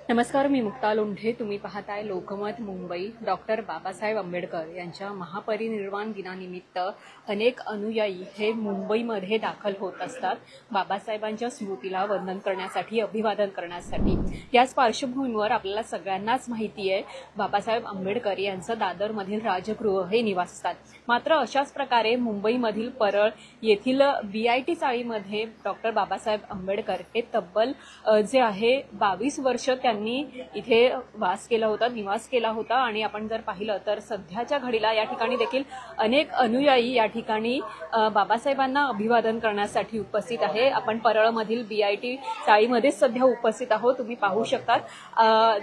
नमस्कार, मी मुक्ता लोंढे. तुम्ही पाहताय लोकमत मुंबई. डॉक्टर बाबासाहेब आंबेडकर यांच्या महापरिनिर्वाण दिनानिमित्त अनेक अनुयायी हे मुंबईमध्ये दाखल होत असतात बाबासाहेबांच्या स्मृतीला वंदन करण्यासाठी, अभिवादन करण्यासाठी. याच पार्श्वभूमीवर आपल्याला सगळ्यांनाच माहिती आहे बाबासाहेब आंबेडकर यांचं दादरमधील राजगृह हे निवासस्थान. मात्र अशाच प्रकारे मुंबईमधील परळ येथील BIT चाळीमध्ये डॉक्टर बाबासाहेब आंबेडकर हे तब्बल जे आहे 22 वर्ष त्यांनी इथे वास केला होता, निवास केला होता. आणि आपण जर पाहिलं तर सध्याच्या घडीला या ठिकाणी देखील अनेक अनुयायी या ठिकाणी बाबासाहेबांना अभिवादन करण्यासाठी उपस्थित आहे. आपण परळमधील BIT चाळीमध्येच सध्या उपस्थित आहोत. तुम्ही पाहू शकतात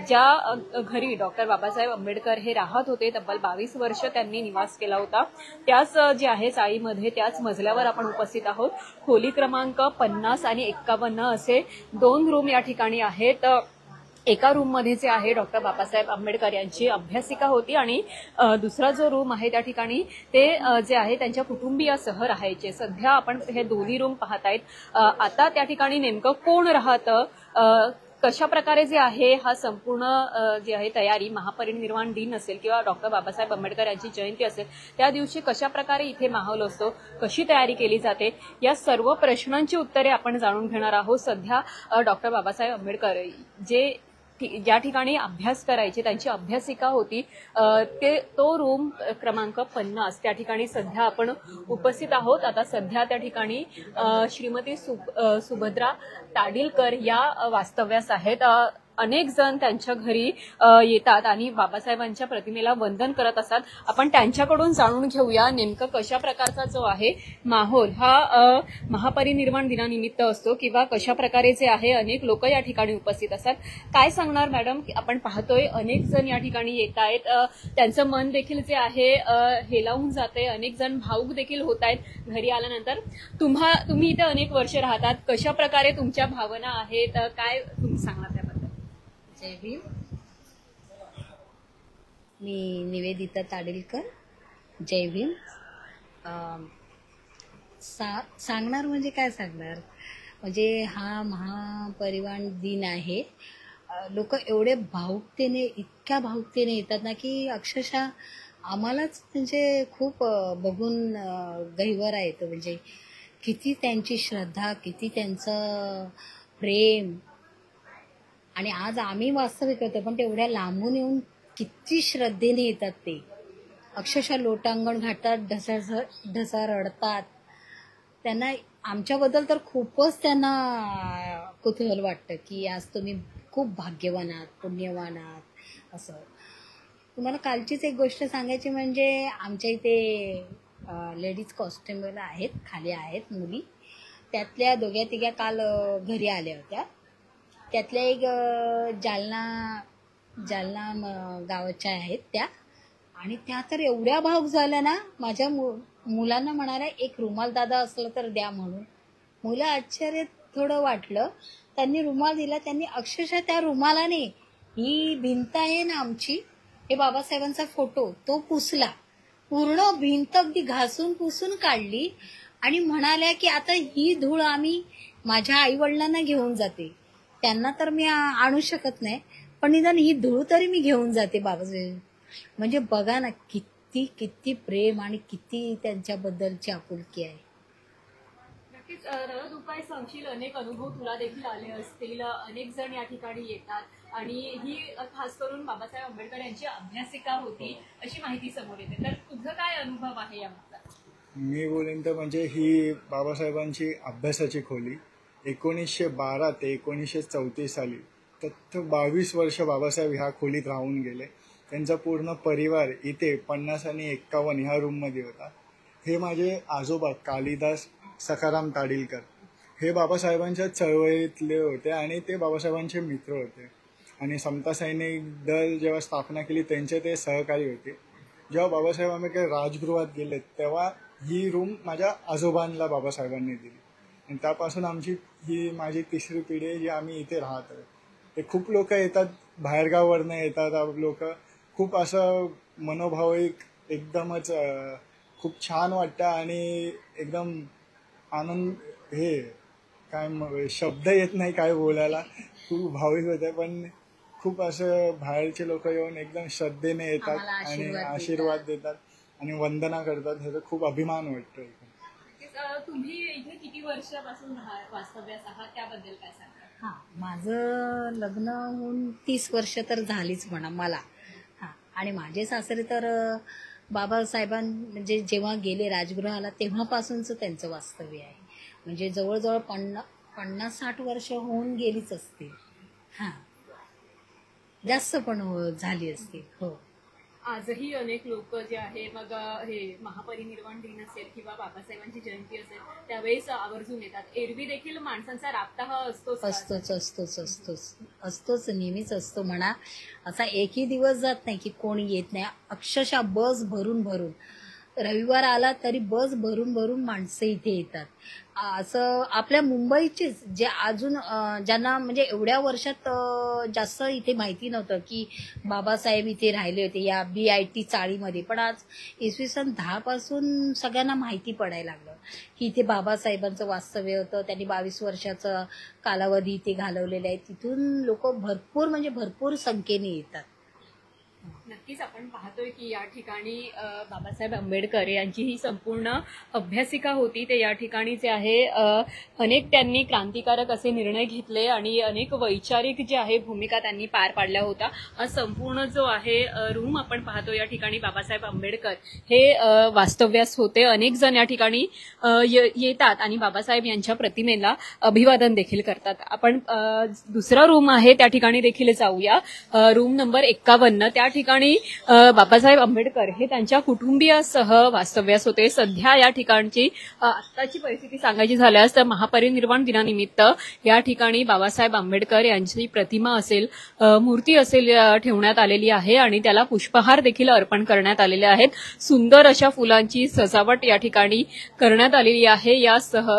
ज्या घरी डॉक्टर बाबासाहेब आंबेडकर हे राहत होते, तब्बल 22 वर्ष त्यांनी निवास केला होता, त्याच जे आहे चाळीमध्ये त्याच मजल्यावर आपण उपस्थित आहोत. खोली क्रमांक 50 आणि 51 असे 2 रूम या ठिकाणी आहेत. एका रूममध्ये जे आहे डॉक्टर बाबासाहेब आंबेडकर यांची अभ्यासिका होती आणि दुसरा जो रूम आहे त्या ठिकाणी ते जे आहे त्यांच्या कुटुंबियासह राहायचे. सध्या आपण हे दोन्ही रूम पाहतायत. आता त्या ठिकाणी नेमकं कोण राहतं, कशा प्रकारे जे आहे हा संपूर्ण जी आहे तयारी, महापरिनिर्वाण दिन असेल किंवा डॉक्टर बाबासाहेब आंबेडकर यांची जयंती असेल त्या दिवशी कशा प्रकारे इथे माहोल असतो, कशी तयारी केली जाते, या सर्व प्रश्नांची उत्तरे आपण जाणून घेणार आहोत. सध्या डॉक्टर बाबासाहेब आंबेडकर ज्या ठिकाणी अभ्यास करायचे, त्यांची अभ्यासिका होती, तो रूम क्रमांक 50 त्या ठिकाणी सध्या आपण उपस्थित आहोत. आता सध्या त्या ठिकाणी श्रीमती सुभद्रा ताडिलकर या वास्तव्यास आहेत. अनेक जण त्यांच्या घरी येतात आणि बाबासाहेबांच्या प्रतिमेला वंदन करत असतात. आपण त्यांच्याकडून जाणून घेऊया नेमकं कशा प्रकारचा जो आहे माहोल हा महापरिनिर्वाण दिनानिमित्त असतो किंवा कशा प्रकारे जे आहे अनेक लोक या ठिकाणी उपस्थित असतात. काय सांगणार मॅडम? आपण पाहतोय अनेक जण या ठिकाणी येत आहेत, त्यांचं मन देखील जे आहे हेलावून जाते. अनेक जण भावुक देखील होत आहेत घरी आल्यानंतर. तुम्ही इथे अनेक वर्ष राहतात, कशा प्रकारे तुमच्या भावना आहेत, काय तुम्ही सांगणार त्याबद्दल? जय भीम. मी निवेदिता ताडिलकर. जय भीम. सांगणार म्हणजे काय सांगणार, म्हणजे हा महापरिनिर्वाण दिन आहे. लोक एवढे भावुकतेने, इतक्या भावुकतेने येतात ना की अक्षरशः आम्हालाच म्हणजे खूप बघून गहिवरा येतो. म्हणजे किती त्यांची श्रद्धा, किती त्यांचं प्रेम. आणि आज आम्ही वास्तविक होतो पण तेवढ्या लांबून येऊन किती श्रद्धेने येतात. ते अक्षरशः लोटांगण घालतात, ढसा रडतात. त्यांना आमच्याबद्दल तर खूपच त्यांना कुतूहल वाटतं की आज तुम्ही खूप भाग्यवान आहात, पुण्यवान आहात. असं तुम्हाला कालचीच एक गोष्ट सांगायची म्हणजे आमच्या इथे लेडीज कॉन्स्टेबल आहेत, खाली आहेत मुली. त्यातल्या दोघ्या तिघ्या काल घरी आल्या होत्या. त्यातल्या एक जालना गावाच्या आहेत त्या. आणि त्या तर एवढ्या भावुक झाल्या ना, माझ्या मुलांना म्हणाल्या एक रुमाल दादा असलं तर द्या म्हणून. मुलं आश्चर्य थोडं वाटलं, त्यांनी रुमाल दिला. त्यांनी अक्षरशः त्या रुमालाने ही भिंत आहे ना आमची, हे बाबासाहेबांचा फोटो तो पुसला, पूर्ण भिंत अगदी घासून पुसून काढली. आणि म्हणाल्या की आता ही धूळ आम्ही माझ्या आई वडिलांना घेऊन जाते, त्यांना तर मी आणू शकत नाही पण निदान ही धूळ तरी मी घेऊन जाते बाबासाहेब. म्हणजे बघा ना किती किती प्रेम आणि किती त्यांच्याबद्दलची आपुलकी आहे. नक्कीच रडत उपाय सांगशील, अनेक अनुभव तुला देखील आले असतील. अनेक जण या ठिकाणी येतात आणि ही खास करून बाबासाहेब आंबेडकर यांची अभ्यासिका होती अशी माहिती समोर येते. तर तुझं काय अनुभव आहे यामागचा? मी बोलेन तर म्हणजे ही बाबासाहेबांची अभ्यासाची खोली 1912 ते 1934 साली तर 22 वर्ष बाबासाहेब ह्या खोलीत राहून गेले. त्यांचा पूर्ण परिवार इथे 50 आणि 51 ह्या रूममध्ये होता. हे माझे आजोबा कालिदास सखाराम ताडिलकर हे बाबासाहेबांच्या चळवळीतले होते आणि ते बाबासाहेबांचे मित्र होते. आणि समता सैनिक दल जेव्हा स्थापना केली त्यांचे ते सहकारी होते. जेव्हा बाबासाहेब आंबेडकर राजगृहात गेले तेव्हा ही रूम माझ्या आजोबांना बाबासाहेबांनी दिली आणि त्यापासून आमची ही माझी तिसरी पिढी आहे जी आम्ही इथे राहत आहे. ते खूप लोक येतात, बाहेरगावावरनं येतात लोक. खूप असं मनोभाविक एकदमच खूप छान वाटतं आणि एकदम आनंद. हे काय शब्द येत नाही काय बोलायला, खूप भाविक होतं पण खूप असं बाहेरचे लोक येऊन एकदम श्रद्धेने येतात आम्हाला आणि आशीर्वाद आशीर्वाद देतात आणि वंदना करतात. ह्याचा खूप अभिमान वाटतो. तुम्ही इथे किती वर्षापासून वास्तव्यास आहात त्याबद्दल काय सांगा? हां, माझं लग्न होऊन 30 वर्ष तर झालीच म्हणा मला. हां, आणि माझे सासरे तर बाबासाहेबां म्हणजे जेव्हा गेले राजगृहाला तेव्हापासूनचं त्यांचं वास्तव्य आहे. म्हणजे जवळजवळ 50-60 वर्ष होऊन गेलीच असतील. हां, जास्त पण झाली असतील. हो. आजही अनेक लोक जे आहे मग हे महापरिनिर्वाण दिन असेल किंवा बाबासाहेबांची जयंती असेल त्यावेळेस आवर्जून येतात. एरवी देखील माणसांचा राबता हा असतोच का? असतोच नेहमीच असतो म्हणा. असा एकही दिवस जात नाही की कोणी येत नाही. अक्षरशः बस भरून रविवार आला तरी बस भरून माणसं इथे येतात. असं आपल्या मुंबईचेच जे अजून ज्यांना म्हणजे एवढ्या वर्षात जास्त इथे माहिती नव्हतं की बाबासाहेब इथे राहिले होते या BIT चाळीमध्ये, पण आज इसवी 10 पासून सगळ्यांना माहिती पडायला लागलं की इथे बाबासाहेबांचं वास्तव्य होतं. त्यांनी 22 वर्षाचा कालावधी इथे घालवलेला आहे. तिथून लोक भरपूर संख्येने येतात. नक्कीच आपण पाहतोय की या ठिकाणी बाबासाहेब आंबेडकर यांची ही संपूर्ण अभ्यासिका होती. ते या ठिकाणी जे आहे अनेक त्यांनी क्रांतिकारक असे निर्णय घेतले आणि अनेक वैचारिक जे आहे भूमिका त्यांनी पार पाडल्या होत्या. संपूर्ण जो आहे रूम आपण पाहतो या ठिकाणी बाबासाहेब आंबेडकर हे वास्तव्यास होते. अनेक जण या ठिकाणी येतात आणि बाबासाहेब यांच्या प्रतिमेला अभिवादन देखील करतात. आपण दुसरा रूम आहे त्या ठिकाणी देखील जाऊया. Room number 51. त्या ठिकाणी बाबासाहेब आंबेडकर हे त्यांच्या कुटुंबियासह वास्तव्यास होते. सध्या या ठिकाणची आत्ताची परिस्थिती सांगायची झाल्यास तर महापरिनिर्वाण दिनानिमित्त या ठिकाणी बाबासाहेब आंबेडकर यांची प्रतिमा असेल, मूर्ती असेल ठेवण्यात आलेली आहे आणि त्याला पुष्पहार देखील अर्पण करण्यात आलेले आहेत. सुंदर अशा फुलांची सजावट या ठिकाणी करण्यात आलेली आहे. यासह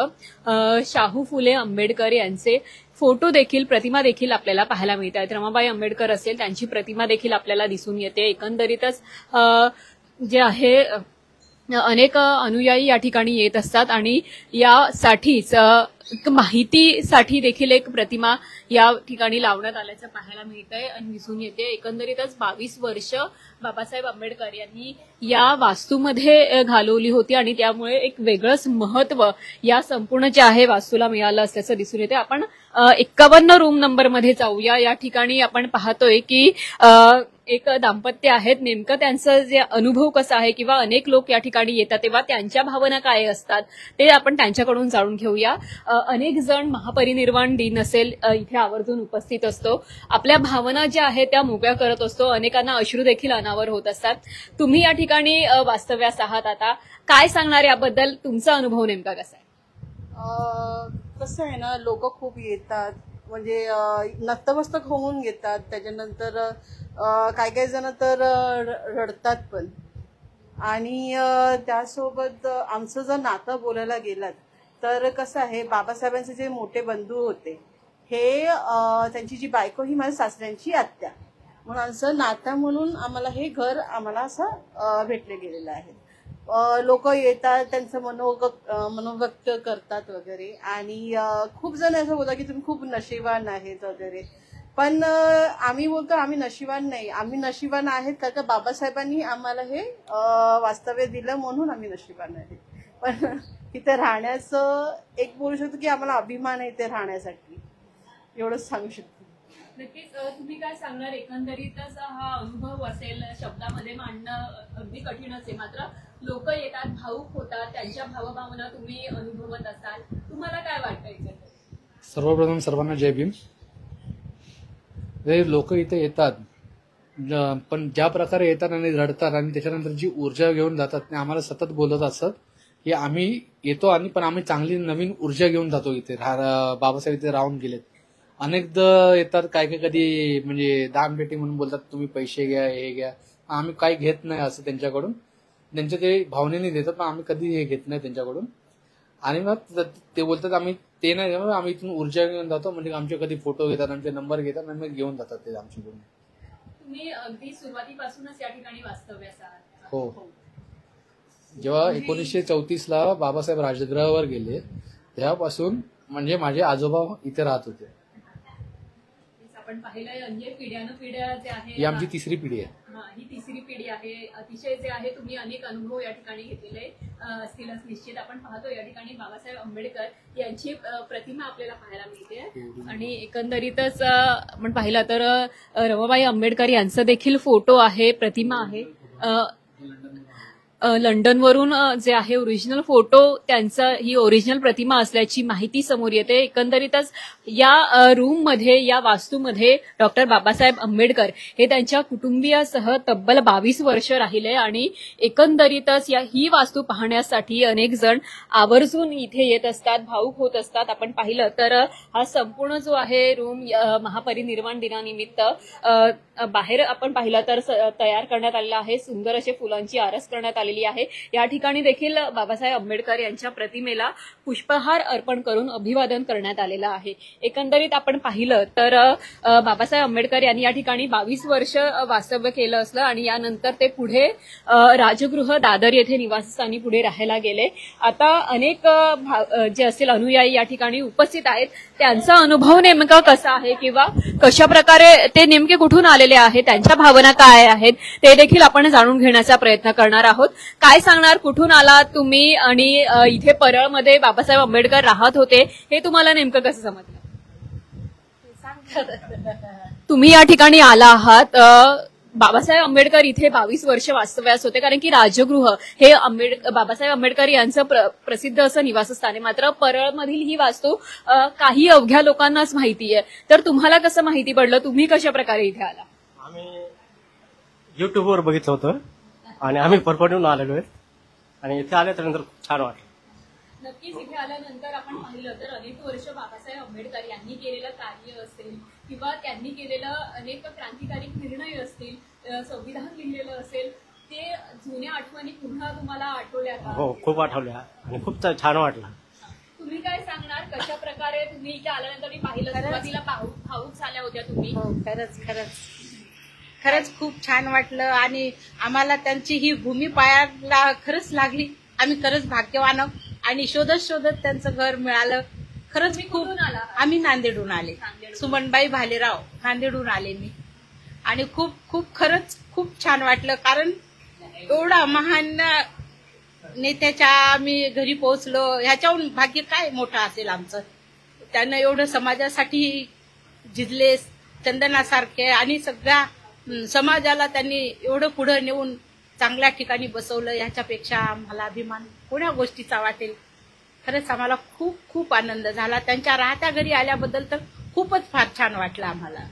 शाहू फुले आंबेडकर यांचे फोटो देखील, प्रतिमा देखील आपल्याला पाहायला मिळत आहेत. रमाबाई आंबेडकर असेल त्यांची प्रतिमा देखील आपल्याला दिसून येते. एकंदरीतच जे आहे अनेक अनुयायी या ठिकाणी येत असतात आणि यासाठीच माहितीसाठी देखील एक प्रतिमा या ठिकाणी लावण्यात आल्याचं पाहायला मिळतंय आणि दिसून येते. एकंदरीतच 22 वर्ष बाबासाहेब आंबेडकर यांनी या वास्तूमध्ये घालवली होती आणि त्यामुळे एक वेगळंच महत्व या संपूर्ण जे आहे वास्तूला मिळालं असल्याचं दिसून येते. आपण 51 रूम नंबरमध्ये जाऊया. या ठिकाणी आपण पाहतोय की एक दाम्पत्य आहेत. नेमकं त्यांचं जे अनुभव कसा आहे किंवा अनेक लोक या ठिकाणी येतात तेव्हा त्यांच्या भावना काय असतात ते आपण त्यांच्याकडून जाणून घेऊया. अनेक जण महापरिनिर्वाण दिन असेल इथे आवर्जून उपस्थित असतो. आपल्या भावना ज्या आहेत त्या मोकळ्या करत असतो. अनेकांना अश्रू देखील अनावर होत असतात. तुम्ही या ठिकाणी वास्तव्यास आहात. आता काय सांगणार याबद्दल? तुमचा अनुभव नेमका कसा आहे? कसं आहे ना, लोक खूप येतात म्हणजे नतमस्तक होऊन घेतात. त्याच्यानंतर काही जण तर रडतात पण. आणि त्यासोबत आमचं जर नातं बोलायला गेलात तर कसं आहे, बाबासाहेबांचे जे मोठे बंधू होते हे त्यांची जी बायको ही माझ्या सासऱ्यांची आत्या म्हणून असं नातं म्हणून आम्हाला हे घर आम्हाला असं भेटले गेलेलं आहे. लोक येतात, त्यांचं मनोव्यक्त करतात वगैरे. आणि खूप जण असं बोलतात की तुम्ही खूप नशिबान आहेत वगैरे. पण आम्ही बोलतो आम्ही नशिबान नाही. आम्ही नशिबान आहेत कारण का बाबासाहेबांनी आम्हाला हे वास्तव्य दिलं म्हणून आम्ही नशिबान आहे. पण इथे राहण्याचं एक बोलू शकतो की आम्हाला अभिमान आहे इथे राहण्यासाठी, एवढंच सांगू शकतो. नक्कीच. तुम्ही काय सांगणार? एकंदरीतच हा अनुभव असेल शब्दामध्ये मांडणं अगदी कठीणच आहे. मात्र लोक येतात, भावुक होतात, त्यांच्या भावभावना तुम्ही अनुभवत असाल. तुम्हाला काय वाटतं? सर्वप्रथम सर्वांना जय भीम. लोक इथे येतात पण ज्या प्रकारे येतात आणि रडतात आणि त्याच्यानंतर जी ऊर्जा घेऊन जातात ते आम्हाला सतत बोलत असतात की आम्ही येतो आणि पण आम्ही चांगली नवीन ऊर्जा घेऊन जातो. इथे बाबासाहेब इथे राहून गेलेत. अनेकदा येतात काय कधी म्हणजे दानपेटी म्हणून बोलतात तुम्ही पैसे घ्या, हे घ्या. आम्ही काही घेत नाही असं त्यांच्याकडून. त्यांच्या ते भावनेने देतात पण आम्ही कधी हे घेत नाही त्यांच्याकडून. आणि मग ते बोलतात आम्ही ते नाही, आम्ही इथून ऊर्जा घेऊन जातो. म्हणजे आमचे कधी फोटो घेतात, आमचे नंबर घेतात आणि मग घेऊन जातात ते आमच्याकडून. तुम्ही अगदी सुरुवातीपासूनच या ठिकाणी वास्तव्यास आहात? हो. जेव्हा 1934ला बाबासाहेब राजगृहावर गेले तेव्हापासून म्हणजे माझे आजोबा इथे राहत होते. आपण पाहिलंय अन्य पिढ्यानपिढ्या जे आहे ही आमची तिसरी पिढी आहे. ही तिसरी पिढी आहे. अतिशय जे आहे तुम्ही अनेक अनुभव या ठिकाणी घेतलेले असतीलच निश्चित. आपण पाहतो या ठिकाणी बाबासाहेब आंबेडकर यांची प्रतिमा आपल्याला पाहायला मिळते आणि एकंदरीतच आपण पाहिलं तर रमाबाई आंबेडकर यांचं देखील फोटो आहे, प्रतिमा आहे. लंडनवरून जे आहे ओरिजिनल फोटो त्यांचं ही ओरिजिनल प्रतिमा असल्याची माहिती समोर येते. एकंदरीतच या रूममध्ये, या वास्तूमध्ये डॉक्टर बाबासाहेब आंबेडकर हे त्यांच्या कुटुंबियासह तब्बल 22 वर्ष राहिले आणि एकंदरीतच ही वास्तू पाहण्यासाठी अनेक जण आवर्जून इथे येत असतात, भावुक होत असतात. आपण पाहिलं तर हा संपूर्ण जो आहे रूम महापरिनिर्वाण दिनानिमित्त बाहेर आपण पाहिलं तर तयार करण्यात आलेला आहे. सुंदर असे फुलांची आरस करण्यात आलेली आहे. या ठिकाणी देखील बाबासाहेब आंबेडकर यांच्या प्रतिमेला पुष्पहार अर्पण करून अभिवादन करण्यात आलेलं आहे. एकंदरीत आपण पाहिलं तर बाबासाहेब आंबेडकर यांनी या ठिकाणी 22 वर्ष वास्तव्य केलं असलं आणि यानंतर ते पुढे राजगृह दादर येथे निवासस्थानी पुढे राहायला गेले. आता अनेक जे असतील अनुयायी या ठिकाणी उपस्थित आहेत. त्यांचा अनुभव नेमका कसा आहे किंवा कशा प्रकारे ते नेमके कुठून आलेले आहेत, त्यांच्या भावना काय आहेत ते देखील आपण जाणून घेण्याचा प्रयत्न करणार आहोत. काय सांगणार, कुठून आलात तुम्ही आणि इथे परळमध्ये बाबासाहेब आंबेडकर राहत होते हे तुम्हाला नेमकं कसं समजलं? तुम्ही या ठिकाणी आला आहात. बाबासाहेब आंबेडकर इथे 22 वर्ष वास्तव्यास होते, कारण की राजगृह हे बाबासाहेब आंबेडकर यांचं प्रसिद्ध असं निवासस्थान आहे. मात्र परळमधील ही वास्तू काही अवघ्या लोकांनाच माहिती आहे. तर तुम्हाला कसं माहिती पडलं, तुम्ही कशा प्रकारे इथे आला? आम्ही युट्यूबवर बघितलं होतं आणि आम्ही परपडून आलेलो आहे आणि इथे आल्यानंतर खूप छान वाटलं. नक्कीच इथे आल्यानंतर आपण पाहिलं तर अनेक वर्ष बाबासाहेब आंबेडकर यांनी केलेलं कार्य असेल किंवा त्यांनी केलेलं अनेक क्रांतिकारी निर्णय असतील, संविधान लिहिलेलं असेल, ते जुन्या आठवणी पुन्हा तुम्हाला आठवल्या का? हो, खूप आठवल्या आणि खूप छान वाटलं. तुम्ही काय सांगणार, कशा प्रकारे तुम्ही इथे आल्यानंतर मी पाहिलं सुरुवातीला भावूक झाल्या होत्या तुम्ही? हो, खरंच खूप छान वाटलं आणि आम्हाला त्यांची ही भूमी पायाला खरंच लागली. आम्ही खरंच भाग्यवान आणि शोधत त्यांचं घर मिळालं. खरंच खूप. आम्ही नांदेडहून आले, सुमनबाई भालेराव, नांदेडहून आले मी आणि खरंच खूप छान वाटलं. कारण एवढा महान नेत्याच्या आम्ही घरी पोहोचलो, ह्याच्याहून भाग्य काय मोठं असेल आमचं. त्यानं एवढं समाजासाठी झिजले, चंदनासारखे आणि सगळ्या समाजाला त्यांनी एवढं पुढे नेऊन चांगल्या ठिकाणी बसवलं. ह्याच्यापेक्षा आम्हाला अभिमान कोण्या गोष्टीचा वाटेल. खरंच आम्हाला खूप आनंद झाला. त्यांच्या राहत्या घरी आल्याबद्दल तर खूपच फार छान वाटलं आम्हाला.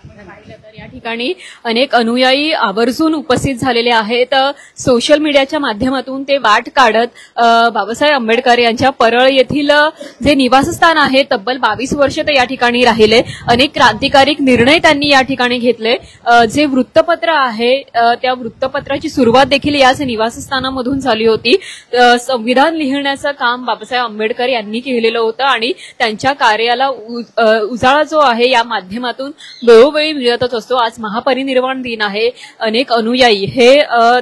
पाहिलं तर या ठिकाणी अनेक अनुयायी आवर्जून उपस्थित झालेले आहेत. सोशल मीडियाच्या माध्यमातून ते वाट काढत बाबासाहेब आंबेडकर यांच्या परळ येथील जे निवासस्थान आहे, तब्बल 22 वर्ष ते या ठिकाणी राहिले. अनेक क्रांतिकारी निर्णय त्यांनी या ठिकाणी घेतले. जे वृत्तपत्र आहे त्या वृत्तपत्राची सुरुवात देखील याच निवासस्थानामधून झाली होती. संविधान लिहिण्याचं काम बाबासाहेब आंबेडकर यांनी केलेलं होतं आणि त्यांच्या कार्याला उजाळा जो आहे या माध्यमातून वेळोवेळी मिळतच असतो. आज महापरिनिर्वाण दिन आहे. अनेक अनुयायी हे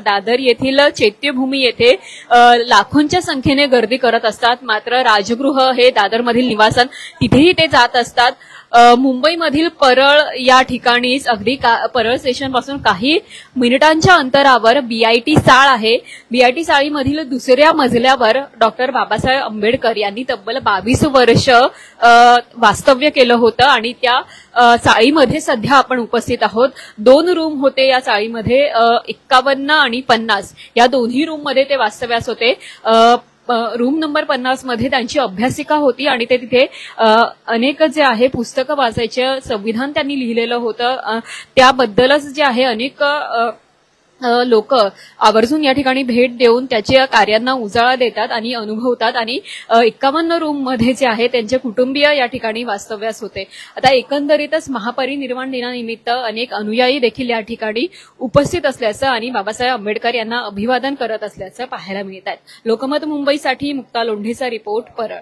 दादर येथील चैत्यभूमी येथे लाखोंच्या संख्येने गर्दी करत असतात. मात्र राजगृह हे दादरमधील निवासन, तिथेही ते जात असतात. मुंबईमधील परळ या ठिकाणीच अगदी परळ स्टेशनपासून काही मिनिटांच्या अंतरावर बीआयटी चाळ आहे. बीआयटी चाळीमधील दुसऱ्या मजल्यावर डॉक्टर बाबासाहेब आंबेडकर यांनी तब्बल 22 वर्ष वास्तव्य केलं होतं आणि त्या चाळीमध्ये सध्या आपण उपस्थित आहोत. 2 रूम होते या चाळीमध्ये, 51 आणि 50 या दोन्ही रूममध्ये ते वास्तव्यास होते. रूम नंबर 50 मध्ये त्यांची अभ्यासिका होती आणि ते तिथे अनेक जे आहे पुस्तकं वाचायचे, संविधान त्यांनी लिहिलेलं होतं. त्याबद्दलच जे आहे अनेक लोक आवर्जून या ठिकाणी भेट देऊन त्याच्या कार्यांना उजाळा देतात आणि अनुभवतात आणि 51 रूम मध्ये जे आहे त्यांचे कुटुंबीय या ठिकाणी वास्तव्यास होते. आता एकंदरीतच महापरिनिर्वाण दिनानिमित्त अनेक अनुयायी देखील या ठिकाणी उपस्थित असल्याचं आणि बाबासाहेब आंबेडकर यांना अभिवादन करत असल्याचं पाहायला मिळत आहे. लोकमत मुंबईसाठी मुक्ता लोंढेचा रिपोर्ट, परळ.